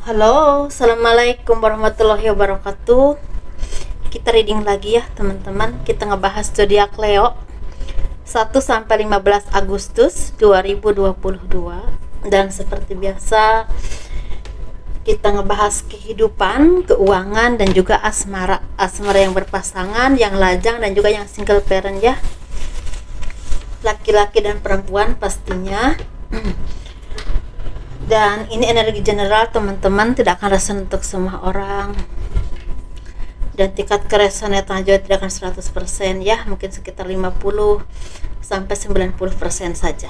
Halo, assalamualaikum warahmatullahi wabarakatuh. Kita reading lagi ya teman-teman. Kita ngebahas zodiak Leo 1 sampai 15 Agustus 2022. Dan seperti biasa kita ngebahas kehidupan, keuangan dan juga asmara. Asmara yang berpasangan, yang lajang dan juga yang single parent ya. Laki-laki dan perempuan pastinya. Dan ini energi general teman-teman, tidak akan reson untuk semua orang, dan tingkat keresonan juga tidak akan 100% ya, mungkin sekitar 50 sampai 90% saja.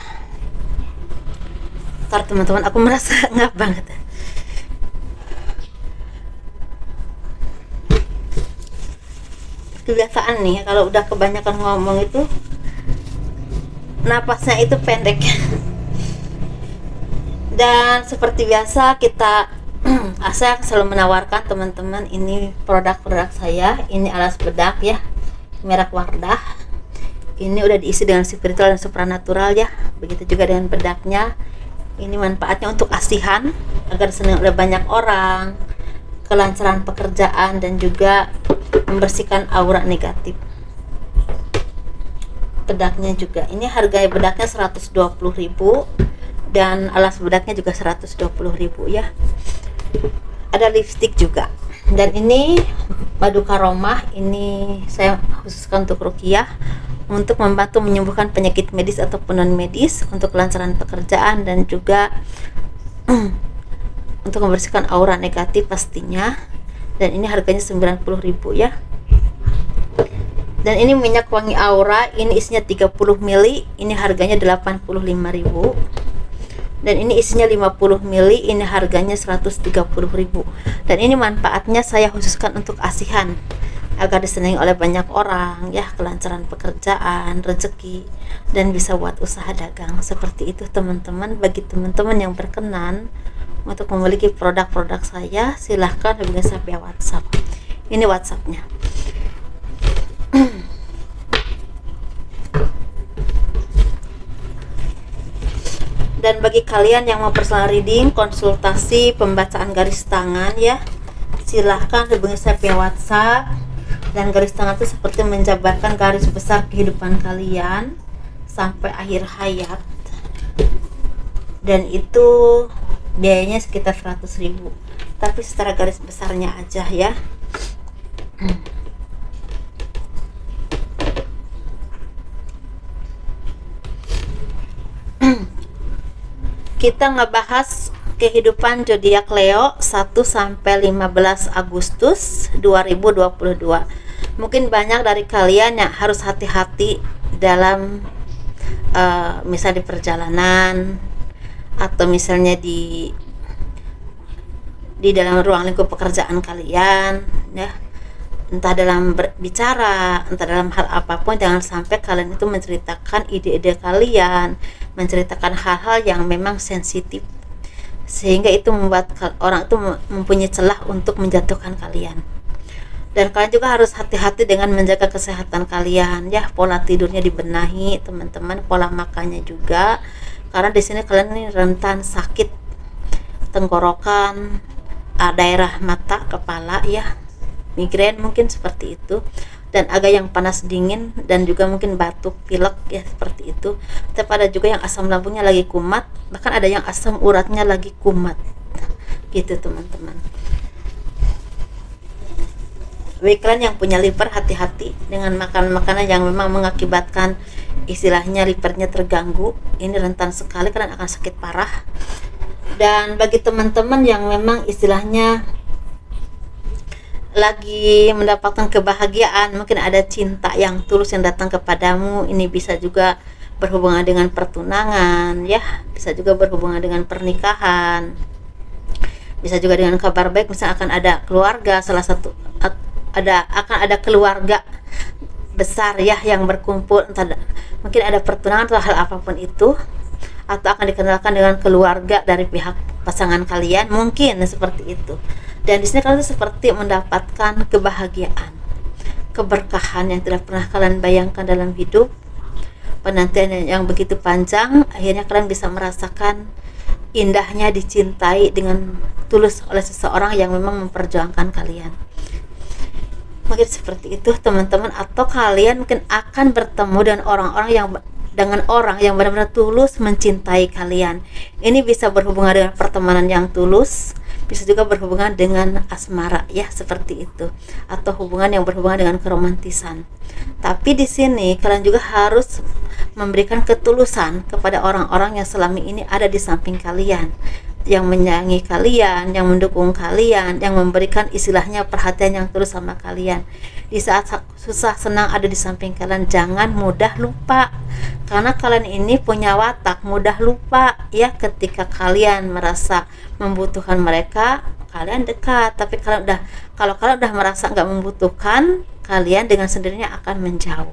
Ntar teman-teman, aku merasa ngap banget. Kebiasaan nih, kalau udah kebanyakan ngomong itu napasnya itu pendek. Dan seperti biasa saya selalu menawarkan teman-teman ini produk-produk saya. Ini alas bedak ya, merek Wardah. Ini udah diisi dengan spiritual dan supranatural ya. Begitu juga dengan bedaknya. Ini manfaatnya untuk asihan, agar senang oleh banyak orang, kelancaran pekerjaan dan juga membersihkan aura negatif. Bedaknya juga, ini harga bedaknya 120.000 dan alas bedaknya juga 120.000 ya. Ada lipstick juga. Dan ini madu karomah, ini saya khususkan untuk ruqyah, untuk membantu menyembuhkan penyakit medis ataupun non medis, untuk kelancaran pekerjaan dan juga untuk membersihkan aura negatif pastinya. Dan ini harganya 90.000 ya. Dan ini minyak wangi aura, ini isinya 30 ml, ini harganya 85.000. Dan ini isinya 50 ml, ini harganya 130.000. Dan ini manfaatnya saya khususkan untuk asihan, agar disenangi oleh banyak orang ya, kelancaran pekerjaan, rezeki, dan bisa buat usaha dagang. Seperti itu teman-teman. Bagi teman-teman yang berkenan untuk memiliki produk-produk saya, silahkan hubungi saya via WhatsApp. Ini WhatsAppnya. Dan bagi kalian yang mau personal reading, konsultasi, pembacaan garis tangan ya, silahkan hubungi saya via WhatsApp. Dan garis tangan itu seperti menjabarkan garis besar kehidupan kalian sampai akhir hayat. Dan itu biayanya sekitar 100.000, tapi secara garis besarnya aja ya. Kita ngebahas kehidupan zodiak Leo 1 sampai 15 Agustus 2022. Mungkin banyak dari kalian yang harus hati-hati dalam misalnya di perjalanan, atau misalnya di dalam ruang lingkup pekerjaan kalian ya. Entah dalam berbicara, entah dalam hal apapun, jangan sampai kalian itu menceritakan ide-ide kalian, menceritakan hal-hal yang memang sensitif, sehingga itu membuat orang itu mempunyai celah untuk menjatuhkan kalian. Dan kalian juga harus hati-hati dengan menjaga kesehatan kalian ya. Pola tidurnya dibenahi teman-teman, pola makannya juga, karena di sini kalian ini rentan sakit tenggorokan, daerah mata, kepala ya, migrain mungkin seperti itu, dan agak yang panas dingin, dan juga mungkin batuk, pilek ya, seperti itu. Tapi ada juga yang asam lambungnya lagi kumat, bahkan ada yang asam uratnya lagi kumat gitu teman-teman. Bagi kalian yang punya liver, hati-hati dengan makanan-makanan yang memang mengakibatkan istilahnya livernya terganggu. Ini rentan sekali, kalian akan sakit parah. Dan bagi teman-teman yang memang istilahnya lagi mendapatkan kebahagiaan, mungkin ada cinta yang tulus yang datang kepadamu, ini bisa juga berhubungan dengan pertunangan ya, bisa juga berhubungan dengan pernikahan, bisa juga dengan kabar baik, misalnya akan ada keluarga, salah satu akan ada keluarga besar ya yang berkumpul, entah mungkin ada pertunangan atau hal apapun itu, atau akan dikenalkan dengan keluarga dari pihak pasangan kalian, mungkin seperti itu. Dan di sini kalian seperti mendapatkan kebahagiaan, keberkahan yang tidak pernah kalian bayangkan dalam hidup. Penantian yang begitu panjang, akhirnya kalian bisa merasakan indahnya dicintai dengan tulus oleh seseorang yang memang memperjuangkan kalian. Mungkin seperti itu teman-teman, atau kalian mungkin akan bertemu dengan orang yang benar-benar tulus mencintai kalian. Ini bisa berhubungan dengan pertemanan yang tulus, bisa juga berhubungan dengan asmara ya, seperti itu, atau hubungan yang berhubungan dengan keromantisan. Tapi di sini kalian juga harus memberikan ketulusan kepada orang-orang yang selama ini ada di samping kalian, yang menyayangi kalian, yang mendukung kalian, yang memberikan istilahnya perhatian yang tulus sama kalian. Di saat susah senang ada di samping kalian, jangan mudah lupa, karena kalian ini punya watak mudah lupa ya. Ketika kalian merasa membutuhkan mereka, kalian dekat, tapi kalau kalian udah merasa nggak membutuhkan, kalian dengan sendirinya akan menjauh.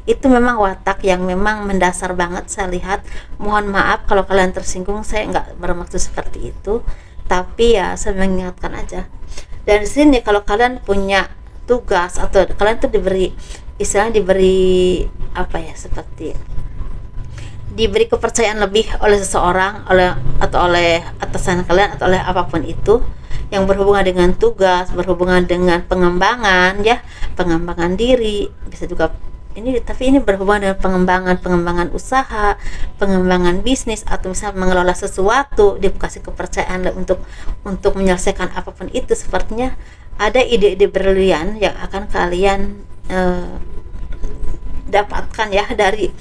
Itu memang watak yang memang mendasar banget saya lihat. Mohon maaf kalau kalian tersinggung, saya nggak bermaksud seperti itu, tapi ya saya mengingatkan aja. Dan di sini kalau kalian punya tugas atau kalian tuh diberi seperti diberi kepercayaan lebih oleh seseorang, oleh atasan kalian atau oleh apapun itu yang berhubungan dengan tugas, berhubungan dengan pengembangan ya, pengembangan diri, bisa juga tapi ini berhubungan dengan pengembangan usaha, pengembangan bisnis, atau misalnya mengelola sesuatu, dikasih kepercayaan untuk menyelesaikan apapun itu. Sepertinya ada ide-ide brilian yang akan kalian dapatkan ya dari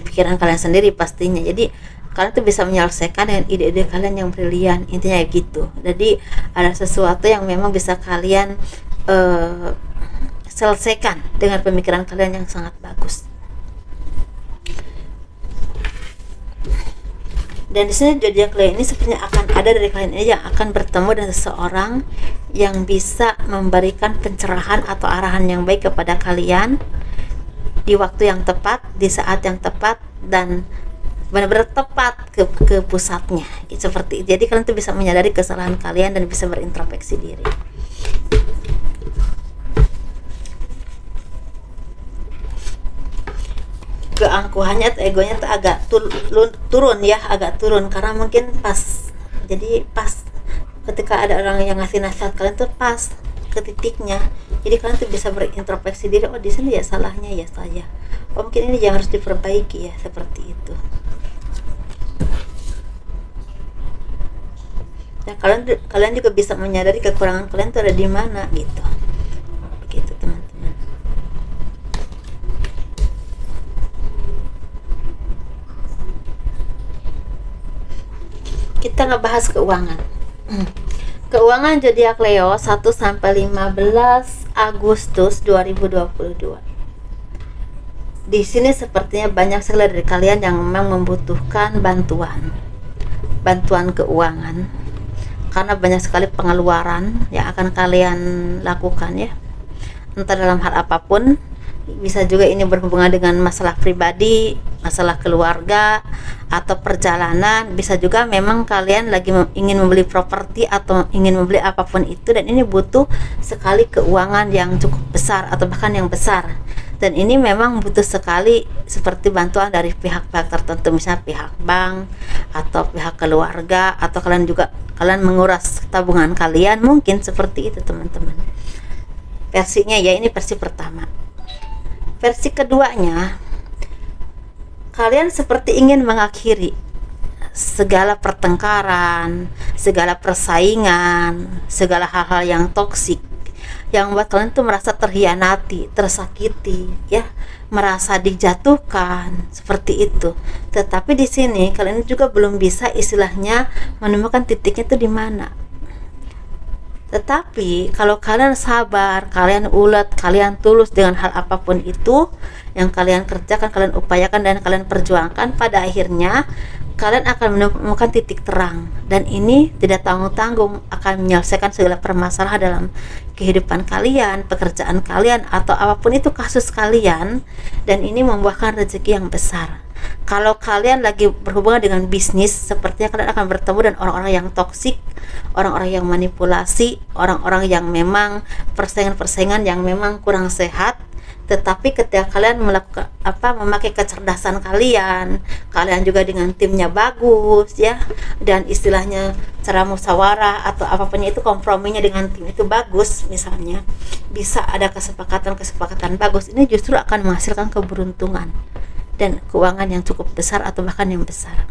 pikiran kalian sendiri pastinya. Jadi kalian tuh bisa menyelesaikan dengan ide-ide kalian yang brilian, intinya gitu. Jadi ada sesuatu yang memang bisa kalian selesaikan dengan pemikiran kalian yang sangat bagus. Dan di sini zodiak Leo ini sepertinya akan ada dari kalian ini yang akan bertemu dengan seseorang yang bisa memberikan pencerahan atau arahan yang baik kepada kalian di waktu yang tepat, di saat yang tepat, dan benar-benar tepat ke pusatnya gitu, seperti itu. Jadi kalian tuh bisa menyadari kesalahan kalian dan bisa berintrospeksi diri. Keangkuhannya atau egonya tuh agak turun karena mungkin pas ketika ada orang yang ngasih nasihat kalian tuh pas ke titiknya. Jadi kalian tuh bisa berintrospeksi diri, oh di sini ya salahnya ya saya, oh mungkin ini yang harus diperbaiki ya, seperti itu. Nah kalian juga bisa menyadari kekurangan kalian tuh ada di mana gitu. Begitu teman-teman. Kita ngebahas keuangan. Keuangan zodiak Leo 1 sampai 15 Agustus 2022. Di sini sepertinya banyak sekali dari kalian yang memang membutuhkan bantuan keuangan, karena banyak sekali pengeluaran yang akan kalian lakukan ya, entah dalam hal apapun. Bisa juga ini berhubungan dengan masalah pribadi, masalah keluarga, atau perjalanan. Bisa juga memang kalian lagi ingin membeli properti atau ingin membeli apapun itu, dan ini butuh sekali keuangan yang cukup besar atau bahkan yang besar. Dan ini memang butuh sekali seperti bantuan dari pihak-pihak tertentu, misalnya pihak bank atau pihak keluarga, atau kalian menguras tabungan kalian, mungkin seperti itu teman-teman. Versinya ya, ini versi pertama. Versi keduanya, kalian seperti ingin mengakhiri segala pertengkaran, segala persaingan, segala hal-hal yang toksik yang membuat kalian tuh merasa terhianati, tersakiti, ya, merasa dijatuhkan, seperti itu. Tetapi di sini kalian juga belum bisa istilahnya menemukan titiknya itu di mana. Tetapi kalau kalian sabar, kalian ulet, kalian tulus dengan hal apapun itu yang kalian kerjakan, kalian upayakan dan kalian perjuangkan, pada akhirnya kalian akan menemukan titik terang, dan ini tidak tanggung-tanggung akan menyelesaikan segala permasalahan dalam kehidupan kalian, pekerjaan kalian, atau apapun itu kasus kalian, dan ini membuahkan rezeki yang besar. Kalau kalian lagi berhubungan dengan bisnis, sepertinya kalian akan bertemu dengan orang-orang yang toksik, orang-orang yang manipulasi, orang-orang yang memang persaingan-persaingan yang memang kurang sehat, Tetapi ketika kalian melakukan memakai kecerdasan kalian juga dengan timnya bagus ya, dan istilahnya cara musyawarah atau apapun itu, komprominya dengan tim itu bagus, misalnya bisa ada kesepakatan bagus, ini justru akan menghasilkan keberuntungan dan keuangan yang cukup besar atau bahkan yang besar.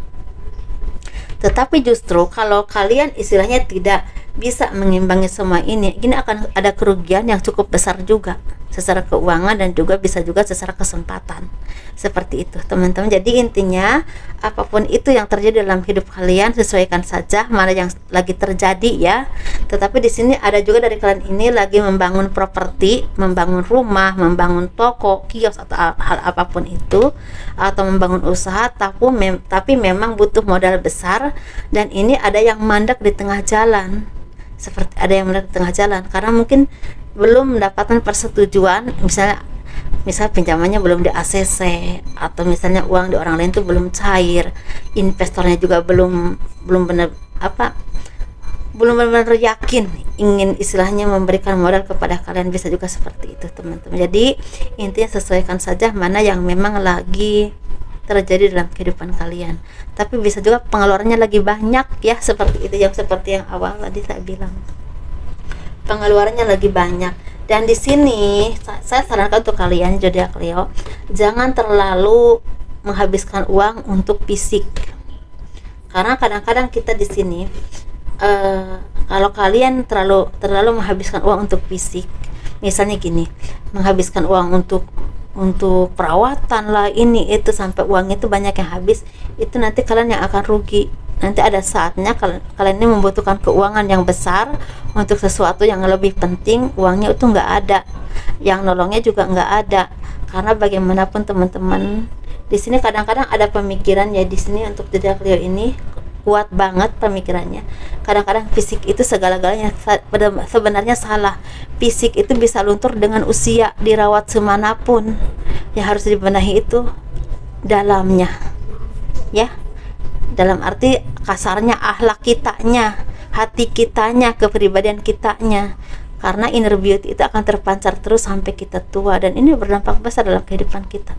Tetapi justru kalau kalian istilahnya tidak bisa mengimbangi semua ini akan ada kerugian yang cukup besar juga secara keuangan dan juga bisa juga secara kesempatan. Seperti itu, teman-teman. Jadi intinya apapun itu yang terjadi dalam hidup kalian, sesuaikan saja mana yang lagi terjadi ya. Tetapi di sini ada juga dari kalian ini lagi membangun properti, membangun rumah, membangun toko, kios atau hal apapun itu, atau membangun usaha, tapi memang butuh modal besar, dan ini ada yang mandek di tengah jalan. Seperti ada yang mandek di tengah jalan karena mungkin belum mendapatkan persetujuan, misal pinjamannya belum di ACC, atau misalnya uang di orang lain itu belum cair, investornya juga belum benar yakin ingin istilahnya memberikan modal kepada kalian, bisa juga seperti itu, teman-teman. Jadi intinya sesuaikan saja mana yang memang lagi terjadi dalam kehidupan kalian. Tapi bisa juga pengeluarannya lagi banyak ya, seperti itu, seperti yang awal tadi saya bilang, pengeluarannya lagi banyak. Dan di sini saya sarankan untuk kalian zodiak Leo, jangan terlalu menghabiskan uang untuk fisik, karena kadang-kadang kita di sini kalau kalian terlalu menghabiskan uang untuk fisik, misalnya gini, menghabiskan uang untuk perawatan lah, ini itu, sampai uang itu banyak yang habis, itu nanti kalian yang akan rugi. Nanti ada saatnya kalian ini membutuhkan keuangan yang besar untuk sesuatu yang lebih penting, uangnya itu nggak ada, yang nolongnya juga nggak ada. Karena bagaimanapun teman-teman, di sini kadang-kadang ada pemikiran ya, di sini untuk zodiak Leo ini kuat banget pemikirannya. Kadang-kadang fisik itu segala-galanya, sebenarnya salah. Fisik itu bisa luntur dengan usia, dirawat semanapun. Yang harus dibenahi itu dalamnya, ya. Dalam arti kasarnya akhlak kitanya, hati kitanya, kepribadian kitanya. Karena inner beauty itu akan terpancar terus sampai kita tua, dan ini berdampak besar dalam kehidupan kita.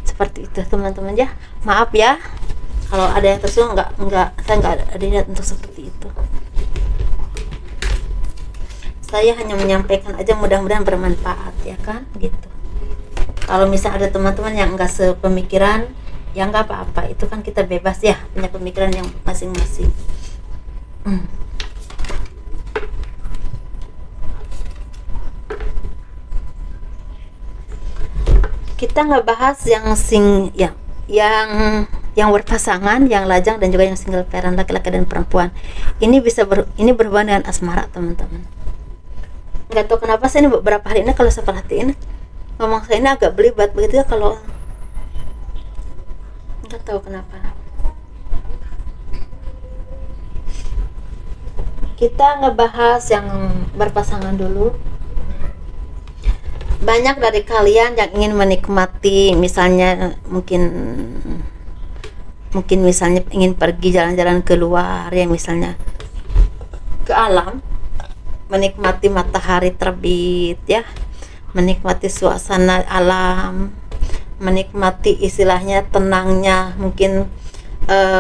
Seperti itu, teman-teman ya. Maaf ya kalau ada yang tersinggung, saya nggak ada niat untuk seperti itu. Saya hanya menyampaikan aja, mudah-mudahan bermanfaat ya kan, gitu. Kalau misalnya ada teman-teman yang nggak sepemikiran, ya nggak apa-apa, itu kan kita bebas ya, punya pemikiran yang masing-masing. Kita nggak bahas yang berpasangan, yang lajang, dan juga yang single parent, laki-laki dan perempuan. Ini berhubungan dengan asmara, teman-teman. Nggak tahu kenapa saya ini beberapa hari ini kalau saya perhatiin, ngomong saya ini agak belibet begitu ya, kalau nggak tahu kenapa. Kita ngebahas yang berpasangan dulu. Banyak dari kalian yang ingin menikmati, misalnya mungkin misalnya ingin pergi jalan-jalan keluar ya, misalnya ke alam, menikmati matahari terbit ya, menikmati suasana alam, menikmati istilahnya tenangnya, mungkin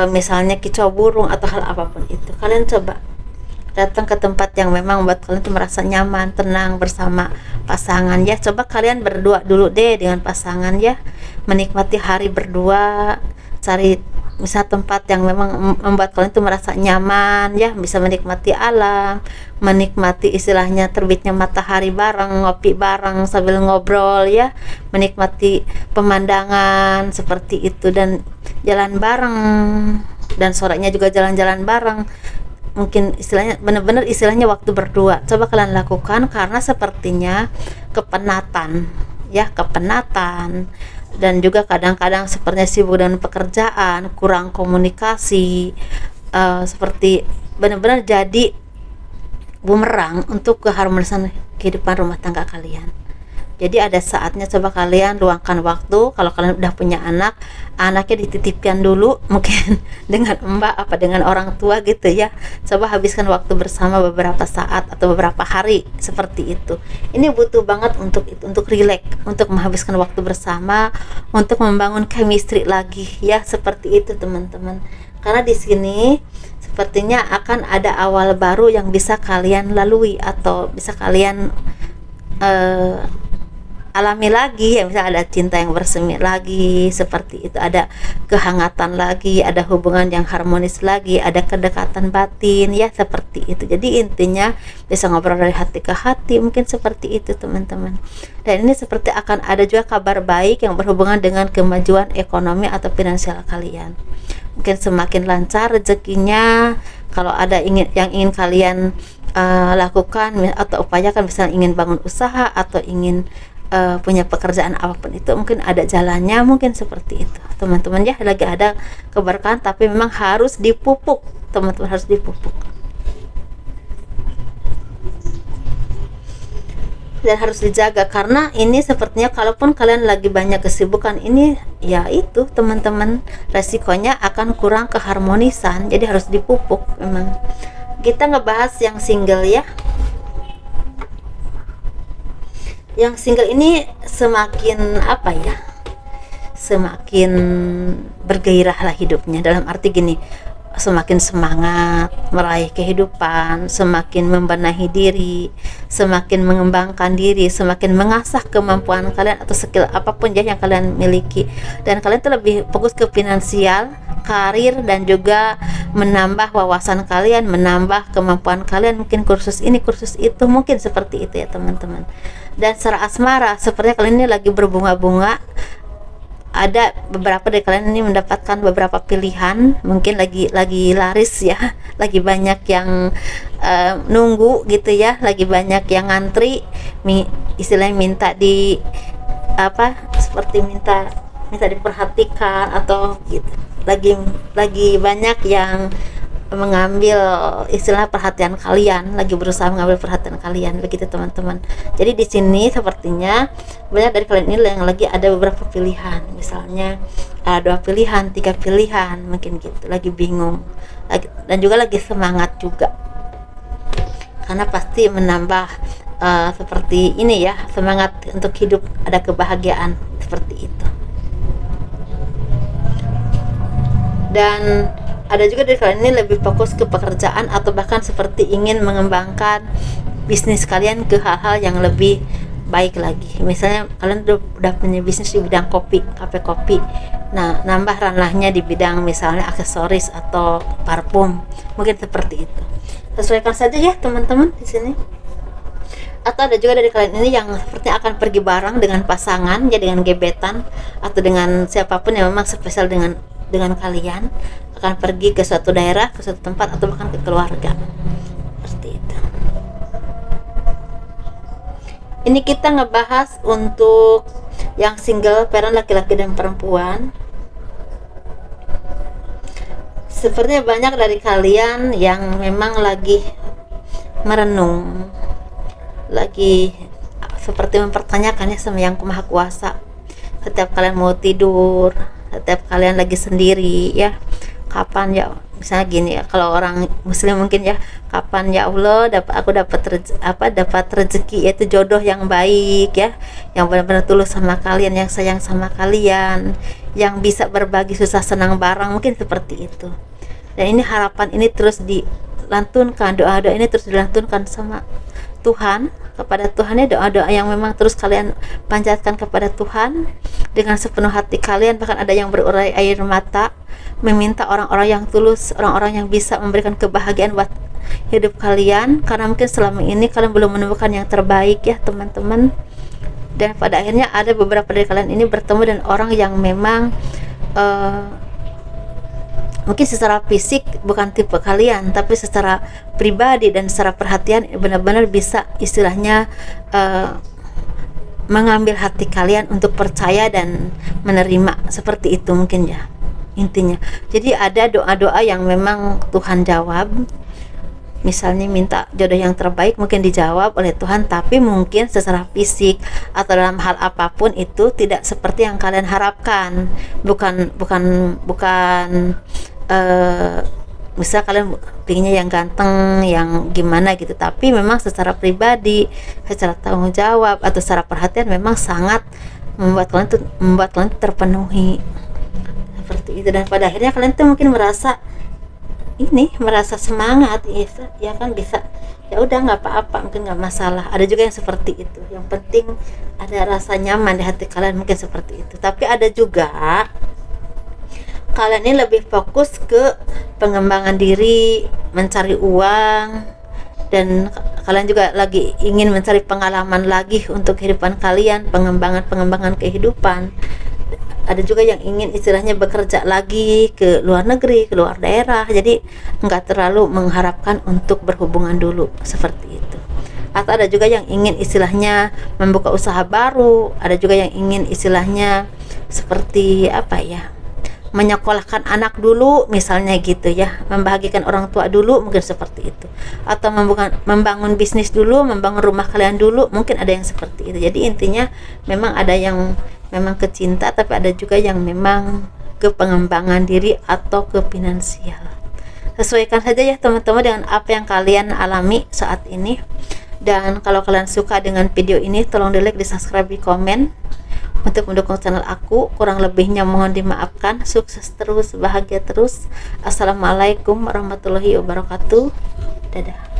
misalnya kicau burung atau hal apapun itu. Kalian coba datang ke tempat yang memang membuat kalian tuh merasa nyaman, tenang bersama pasangan ya. Coba kalian berdua dulu deh dengan pasangan ya, menikmati hari berdua, cari misal tempat yang memang membuat kalian tuh merasa nyaman ya, bisa menikmati alam, menikmati istilahnya terbitnya matahari bareng, ngopi bareng sambil ngobrol ya, menikmati pemandangan seperti itu, dan jalan bareng, dan sorenya juga jalan-jalan bareng. Mungkin istilahnya benar-benar istilahnya waktu berdua. Coba kalian lakukan, karena sepertinya kepenatan ya, dan juga kadang-kadang sepertinya sibuk dengan pekerjaan, kurang komunikasi, seperti benar-benar jadi bumerang untuk keharmonisan kehidupan rumah tangga kalian. Jadi ada saatnya coba kalian luangkan waktu. Kalau kalian udah punya anak, anaknya dititipkan dulu mungkin dengan mbak apa dengan orang tua gitu ya. Coba habiskan waktu bersama beberapa saat atau beberapa hari seperti itu. Ini butuh banget untuk relax, untuk menghabiskan waktu bersama, untuk membangun chemistry lagi ya, seperti itu teman-teman. Karena di sini sepertinya akan ada awal baru yang bisa kalian lalui atau bisa kalian alami lagi ya, misalnya ada cinta yang bersemi lagi seperti itu, ada kehangatan lagi, ada hubungan yang harmonis lagi, ada kedekatan batin ya, seperti itu. Jadi intinya bisa ngobrol dari hati ke hati, mungkin seperti itu teman-teman. Dan ini seperti akan ada juga kabar baik yang berhubungan dengan kemajuan ekonomi atau finansial kalian. Mungkin semakin lancar rezekinya. Kalau ada yang ingin kalian lakukan atau upayakan, misalnya ingin bangun usaha atau ingin punya pekerjaan apapun itu, mungkin ada jalannya, mungkin seperti itu teman-teman ya. Lagi ada keberkahan, tapi memang harus dipupuk teman-teman, harus dipupuk dan harus dijaga. Karena ini sepertinya kalaupun kalian lagi banyak kesibukan ini ya, itu teman-teman resikonya akan kurang keharmonisan, jadi harus dipupuk. Memang kita ngebahas yang single ya. Yang single ini semakin apa ya, semakin bergairah lah hidupnya, dalam arti gini, semakin semangat meraih kehidupan, semakin membenahi diri, semakin mengembangkan diri, semakin mengasah kemampuan kalian atau skill apapun ya yang kalian miliki. Dan kalian tuh lebih fokus ke finansial, karir, dan juga menambah wawasan kalian, menambah kemampuan kalian, mungkin kursus ini kursus itu, mungkin seperti itu ya teman-teman. Dan secara asmara sepertinya kalian ini lagi berbunga-bunga. Ada beberapa dari kalian ini mendapatkan beberapa pilihan, mungkin lagi laris ya, lagi banyak yang nunggu gitu ya, lagi banyak yang ngantri, istilahnya minta di apa, seperti minta diperhatikan atau gitu. Lagi banyak yang mengambil istilah perhatian kalian, lagi berusaha mengambil perhatian kalian, begitu teman-teman. Jadi di sini sepertinya banyak dari kalian ini yang lagi ada beberapa pilihan, misalnya ada 2 pilihan, 3 pilihan, mungkin gitu, lagi bingung dan juga lagi semangat juga, karena pasti menambah seperti ini ya, semangat untuk hidup, ada kebahagiaan seperti itu. Dan ada juga dari kalian ini lebih fokus ke pekerjaan atau bahkan seperti ingin mengembangkan bisnis kalian ke hal-hal yang lebih baik lagi. Misalnya kalian udah punya bisnis di bidang kopi, kafe kopi, nah nambah ranahnya di bidang misalnya aksesoris atau parfum, mungkin seperti itu. Sesuaikan saja ya teman-teman di sini. Atau ada juga dari kalian ini yang sepertinya akan pergi bareng dengan pasangan ya, dengan gebetan atau dengan siapapun yang memang spesial dengan kalian, akan pergi ke suatu daerah, ke suatu tempat, atau bahkan ke keluarga, seperti itu. Ini kita ngebahas untuk yang single parent, laki-laki dan perempuan. Sepertinya banyak dari kalian yang memang lagi merenung, lagi seperti mempertanyakan ya sama Yang Maha Kuasa. Setiap kalian mau tidur, setiap kalian lagi sendiri ya, kapan ya, misalnya gini ya, kalau orang muslim mungkin ya, kapan ya Allah aku dapat rezeki, yaitu jodoh yang baik ya, yang benar-benar tulus sama kalian, yang sayang sama kalian, yang bisa berbagi susah senang bareng, mungkin seperti itu. Dan ini harapan ini terus dilantunkan, doa-doa ini terus dilantunkan sama Tuhan, kepada Tuhan ya, doa-doa yang memang terus kalian panjatkan kepada Tuhan dengan sepenuh hati kalian, bahkan ada yang berurai air mata meminta orang-orang yang tulus, orang-orang yang bisa memberikan kebahagiaan buat hidup kalian, karena mungkin selama ini kalian belum menemukan yang terbaik ya teman-teman. Dan pada akhirnya ada beberapa dari kalian ini bertemu dengan orang yang memang mungkin secara fisik bukan tipe kalian, tapi secara pribadi dan secara perhatian benar-benar bisa istilahnya mengambil hati kalian untuk percaya dan menerima, seperti itu mungkin ya intinya. Jadi ada doa-doa yang memang Tuhan jawab, misalnya minta jodoh yang terbaik mungkin dijawab oleh Tuhan, tapi mungkin secara fisik atau dalam hal apapun itu tidak seperti yang kalian harapkan. Bukan misal kalian pinginnya yang ganteng, yang gimana gitu, tapi memang secara pribadi, secara tanggung jawab atau secara perhatian memang sangat membuat kalian terpenuhi seperti itu. Dan pada akhirnya kalian tuh mungkin merasa semangat, ya kan, bisa, ya udah nggak apa-apa, mungkin nggak masalah. Ada juga yang seperti itu, yang penting ada rasa nyaman di hati kalian, mungkin seperti itu. Tapi ada juga kalian ini lebih fokus ke pengembangan diri, mencari uang, dan kalian juga lagi ingin mencari pengalaman lagi untuk kehidupan kalian, pengembangan kehidupan. Ada juga yang ingin istilahnya bekerja lagi ke luar negeri, ke luar daerah, jadi nggak terlalu mengharapkan untuk berhubungan dulu, seperti itu. Atau ada juga yang ingin istilahnya membuka usaha baru, ada juga yang ingin istilahnya seperti apa ya, menyekolahkan anak dulu misalnya gitu ya, membahagiakan orang tua dulu, mungkin seperti itu. Atau membangun bisnis dulu, membangun rumah kalian dulu, mungkin ada yang seperti itu. Jadi intinya memang ada yang memang ke cinta, tapi ada juga yang memang ke pengembangan diri atau ke finansial. Sesuaikan saja ya teman-teman dengan apa yang kalian alami saat ini. Dan kalau kalian suka dengan video ini, tolong di like, di subscribe, di komen untuk mendukung channel aku. Kurang lebihnya mohon dimaafkan. Sukses terus, bahagia terus. Assalamualaikum warahmatullahi wabarakatuh. Dadah.